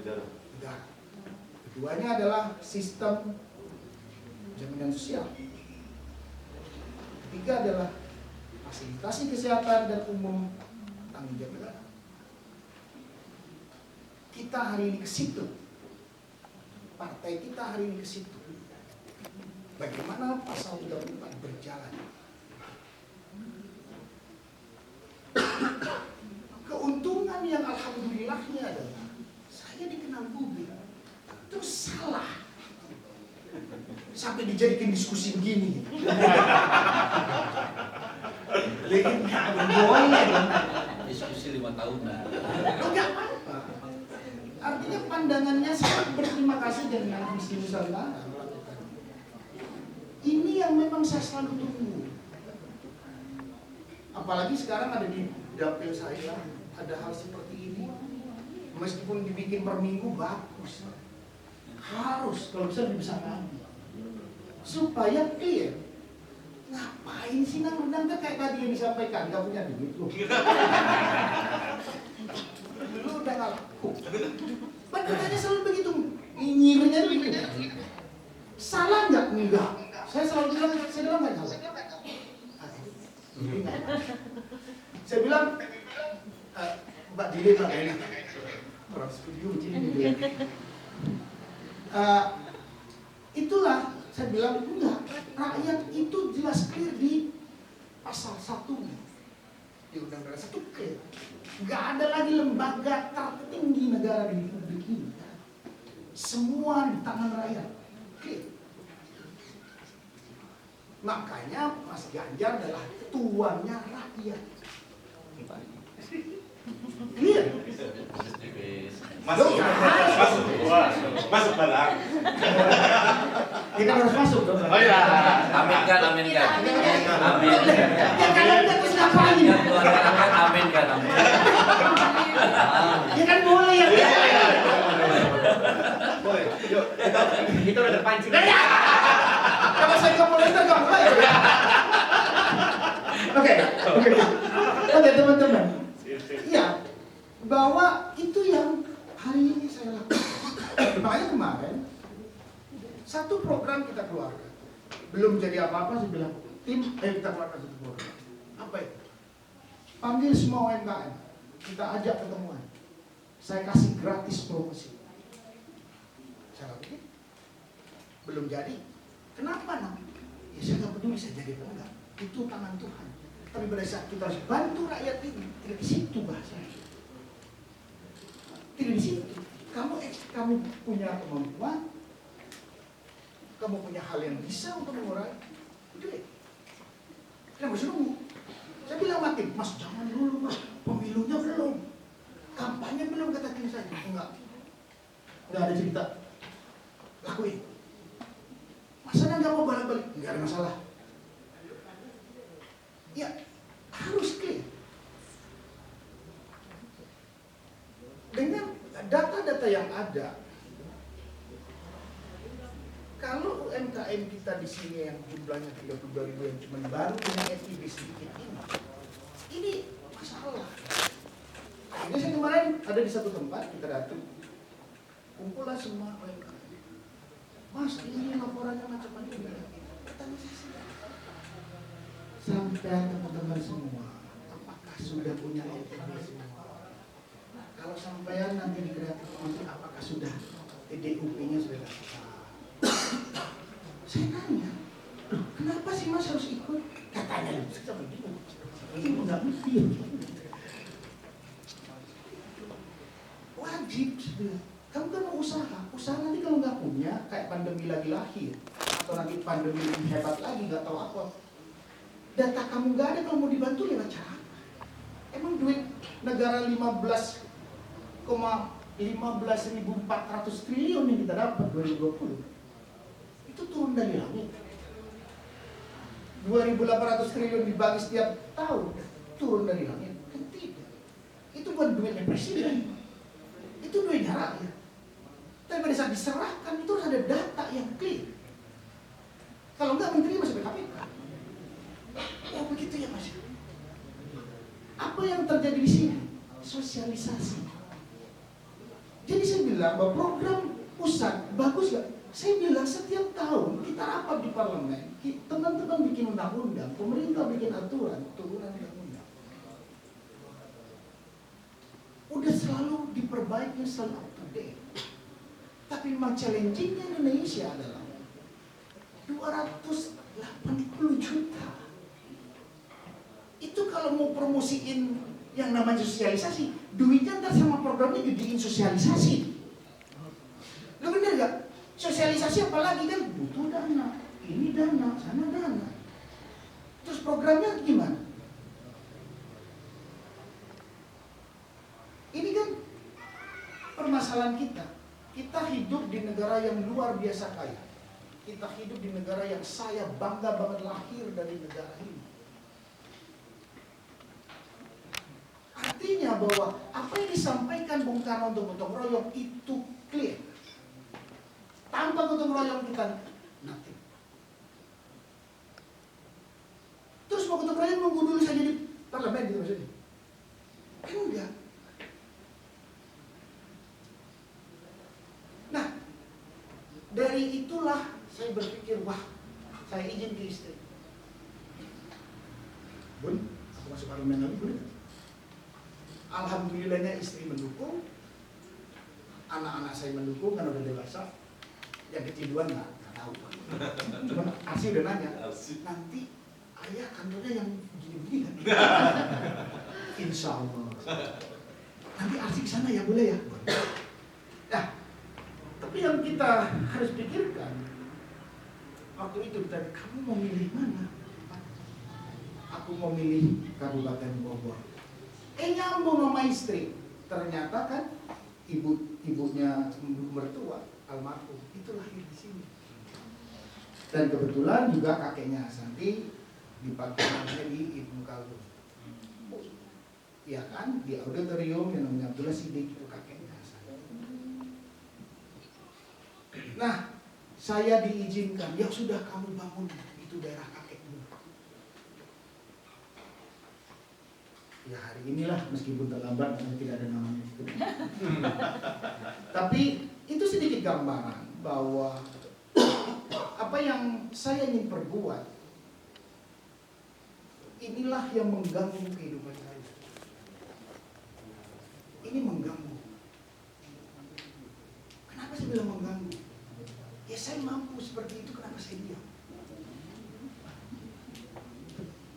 negara. Keduanya adalah sistem jaminan sosial. Ketiga adalah fasilitasi kesehatan dan umum tanggung jawab negara. Kita hari ini ke situ. Partai kita hari ini ke situ. Bagaimana pasal 34 berjalan? Keuntungan yang alhamdulillahnya adalah saya dikenal publik. Itu salah. Sampai dijadikan diskusi begini. Diskusi 5 tahun. Enggak apa-apa. Artinya pandangannya sangat berterima kasih dengan visi Nusantara. Ini yang memang saya selalu tunggu. Apalagi sekarang ada di dapil saya, ada hal seperti ini. Meskipun dibikin per minggu bagus. Harus, kalau bisa lebih besar lagi. Supaya clear. Ngapain sih nang kayak tadi yang disampaikan, gak punya duit loh. Lu udah gak laku. Padahal selalu begitu, nyinyirnya begitu. Salah nggak? Enggak. Saya selalu bilang, saya bilang nggak salah. Saya bilang, Mbak Dile, Mbak Dile, orang studio begini. Itulah saya bilang enggak. Rakyat itu jelas clear di pasal 1 di Undang-Undang 1 clear. Nggak ada lagi lembaga tertinggi negara di republik ini. Semua di tangan rakyat. Clear. Makanya Mas Ganjar adalah tuannya rakyat. Clear. Masuk barang. Kita harus masuk dong. Oh iya. Amin kan. Amin. Ya kalian nggak terus ngapain? Amin kan. Ya kan boleh ya. Boleh. Yuk, kita udah terpancing. Kalau saya nggak boleh, kita nggak boleh. Oke teman-teman. Iya, bahwa itu yang hari ini saya lakukan. Makanya kemarin satu program kita keluarkan, belum jadi apa-apa, saya bilang kita keluarkan satu program. Apa itu? Panggil semua UMKM, kita ajak ketemuan. Saya kasih gratis promosi. Saya lakukan, belum jadi. Kenapa nak? Ya saya nggak peduli saya jadi apa enggak. Itu tangan Tuhan. Tapi pada saat kita harus bantu rakyat ini, tidak di situ bahasanya. Tidak di situ. Kamu punya kemampuan, kamu punya hal yang bisa untuk mengurangi, udah deh. Kenapa harus nunggu? Saya bilang makin, Mas jangan dulu Mas, pemilunya belum, kampanye belum, kata gini saja. Enggak ada cerita. Lakuin. Masa nggak mau balik-balik? Enggak ada masalah. Ya, harus clear. Dengan data-data yang ada, kalau UMKM kita di sini yang jumlahnya 32.000 yang cuma baru punya FIB sedikit ini masalah. Ini saya kemarin ada di satu tempat, kita datang, kumpullah semua UMKM. Mas, ini laporannya macam-macam. Sampai teman-teman semua, apakah sudah punya FIB semua? Kalau sampean nanti di kreatif musik, apakah sudah TDUP-nya sudah dapat? Saya tanya, kenapa sih Mas harus ikut? Katanya, saya bingung. Ini nggak mikir. Wajib, sudah. Kamu kan mau usaha nanti kalau nggak punya, kayak pandemi lagi lahir, atau nanti pandemi lebih hebat lagi, nggak tahu apa. Data kamu nggak ada, kalau mau dibantu lewat cara apa? Emang duit negara 15.400 triliun yang kita dapat 2020 itu turun dari langit. 2.800 triliun dibagi setiap tahun turun dari langit. Kan tidak. Itu bukan duitnya presiden, itu duitnya rakyat. Tapi pada saat diserahkan itu harus ada data yang clear. Kalau enggak menteri masih BKPK. Oh begitu ya Mas. Apa yang terjadi di sini? Sosialisasi. Jadi saya bilang bahwa program pusat bagus gak? Saya bilang setiap tahun kita rapat di parlemen, teman-teman bikin undang-undang, pemerintah bikin aturan, turunan undang-undang. Udah selalu diperbaiki, selalu up to date. Tapi memang challenging-nya Indonesia adalah 280 juta. Itu kalau mau promosiin yang namanya sosialisasi, duitnya ntar sama programnya gedein sosialisasi. Lo bener gak? Sosialisasi apalagi kan butuh dana, ini dana, sana dana. Terus programnya gimana? Ini kan permasalahan kita. Kita hidup di negara yang luar biasa kaya. Kita hidup di negara yang saya bangga banget lahir dari negara ini. Artinya bahwa apa yang disampaikan Bung Karno untuk gotong royong itu clear. Tanpa gotong royong kita nothing. Terus mau gotong royong nunggu dulu saja di parlemen gitu maksudnya? Enggak. Nah, dari itulah saya berpikir, wah, saya izin ke istri. Bun, aku masuk parlemen lagi, boleh gak? Alhamdulillahnya istri mendukung, anak-anak saya mendukung karena udah dewasa. Yang kecil duluan nggak tahu. Cuma Arsi udah nanya, nanti ayah kantornya yang begini-begini kan? Insya Allah. Nanti Arsi kesana ya boleh ya? Nah, tapi yang kita harus pikirkan waktu itu kita, kamu mau milih mana? Aku mau milih Kabupaten Bogor. Nyambung sama istri. Ternyata kan ibunya mertua almarhum itu lahir di sini. Dan kebetulan juga kakeknya Santi dipakai di Ibnu Khaldun. Ya kan, di auditorium yang namanya Abdullah Siddiq itu kakeknya Santi. Nah, saya diizinkan, ya sudah kamu bangun itu daerah kakekmu. Ya hari inilah meskipun terlambat karena tidak ada namanya itu. Tapi itu sedikit gambaran bahwa apa yang saya ingin perbuat inilah yang mengganggu kehidupan saya. Ini mengganggu. Kenapa saya bilang mengganggu? Ya saya mampu seperti itu, kenapa saya diam?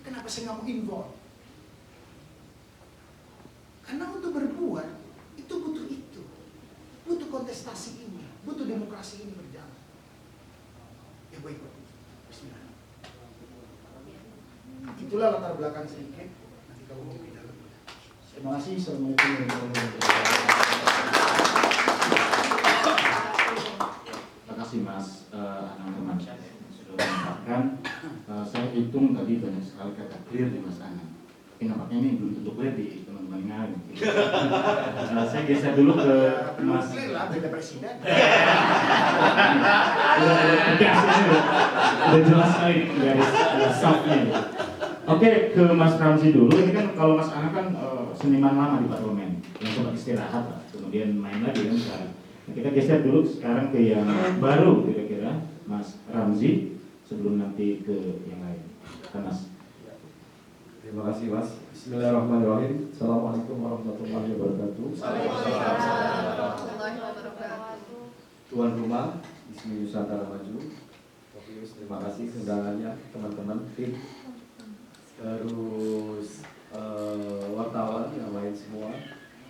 Kenapa saya nggak mau involve? Karena untuk berbuat itu butuh kontestasi ini, butuh demokrasi ini berjalan. Ya baik, Bismillah. Itulah latar belakang sedikit. Nanti kalau mau lebih dalam. Terima kasih. Assalamualaikum warahmatullahi wabarakatuh. Terima kasih Mas Anang teman sudah mengungkapkan. Saya hitung tadi banyak sekali kata clear di Mas Anang. Tapi nampaknya ini belum tentu clear di teman-teman yang lain. Saya geser dulu ke Mas. Clear lah, beda presiden. Udah jelas sekali garis softnya. Oke, ke Mas Ramzi dulu. Ini kan kalau Mas Anang kan seniman lama di parlemen, yang sempat istirahat lah, kemudian main lagi kan sekarang. Nah, kita geser dulu sekarang ke yang baru kira-kira Mas Ramzi sebelum nanti ke yang lain. Mas. Terima kasih Mas. Bismillahirrahmanirrahim. Assalamualaikum warahmatullahi wabarakatuh. Tuan rumah ISMI Nusantara Maju. Terima kasih undangannya teman-teman tim. Terus wartawan yang lain semua,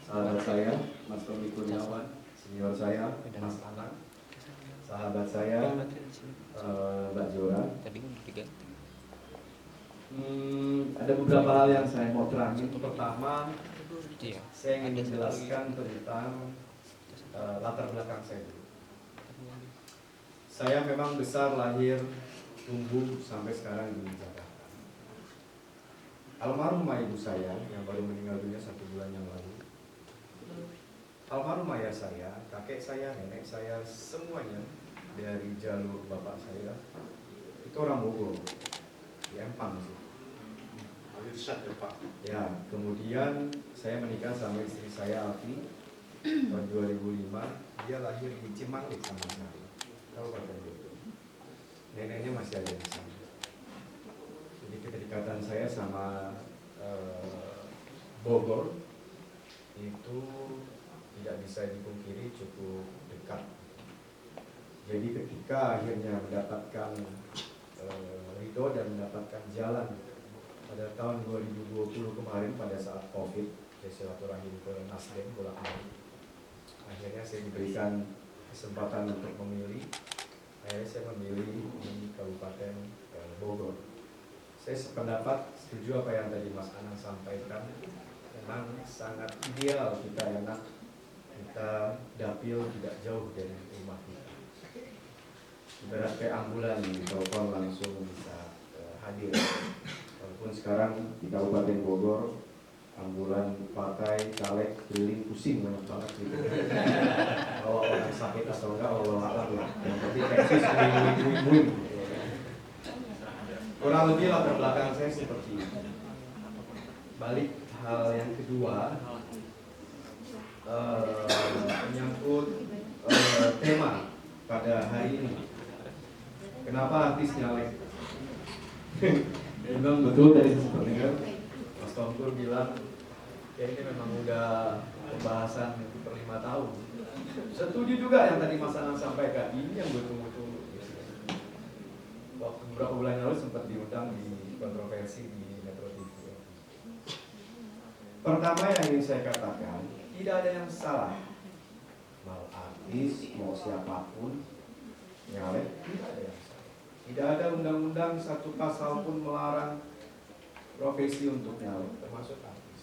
sahabat saya Mas Tommy Kurniawan, senior saya Mas Anang, sahabat saya Mbak Jora. Ada beberapa hal yang saya mau terangin. Pertama, saya ingin menjelaskan tentang latar belakang saya dulu. Saya memang besar, lahir, tumbuh sampai sekarang di Jakarta. Almarhumah ibu saya yang baru meninggal dunia 1 bulan yang lalu. Almarhum ayah saya, kakek saya, nenek saya, semuanya dari jalur bapak saya itu orang Bogor, di Empang sih. Ya, kemudian saya menikah sama istri saya Alfi tahun 2005 dia lahir di Cimanglik sama sekali, Kabupaten Bogor. Neneknya masih ada di sana. Jadi kedekatan saya sama Bogor itu tidak bisa dipungkiri cukup dekat. Jadi ketika akhirnya mendapatkan ridho dan mendapatkan jalan pada tahun 2020 kemarin pada saat COVID, saya silaturahim ke Nasdem bolak-balik. Akhirnya saya diberikan kesempatan untuk memilih. Akhirnya saya memilih di Kabupaten Bogor. Saya sependapat, setuju apa yang tadi Mas Anang sampaikan. Memang sangat ideal kita enak, kita dapil tidak jauh dari rumah kita. Ibarat kayak ambulan, telepon langsung bisa hadir. Walaupun sekarang di Kabupaten Bogor, ambulan partai, caleg, keliling, pusing banyak banget gitu. Kalau orang sakit atau enggak, Allah alam lah. Yang penting eksis keliling-keliling. Kurang lebih latar belakang saya seperti ini. Balik hal yang kedua, menyangkut tema pada hari ini. Kenapa artis nyalek? Memang betul tadi sempat dengar Mas Tongkur bilang kayaknya memang udah pembahasan per 5 tahun. Setuju juga yang tadi Mas Anang sampaikan, ini yang gue tunggu-tunggu. Waktu beberapa bulan lalu sempat diundang di kontroversi di Metro TV. Pertama yang ingin saya katakan, tidak ada yang salah. Mau artis, mau siapapun, nyalek, tidak ada yang salah. Tidak ada undang-undang satu pasal pun melarang profesi untuk nyalek, termasuk artis.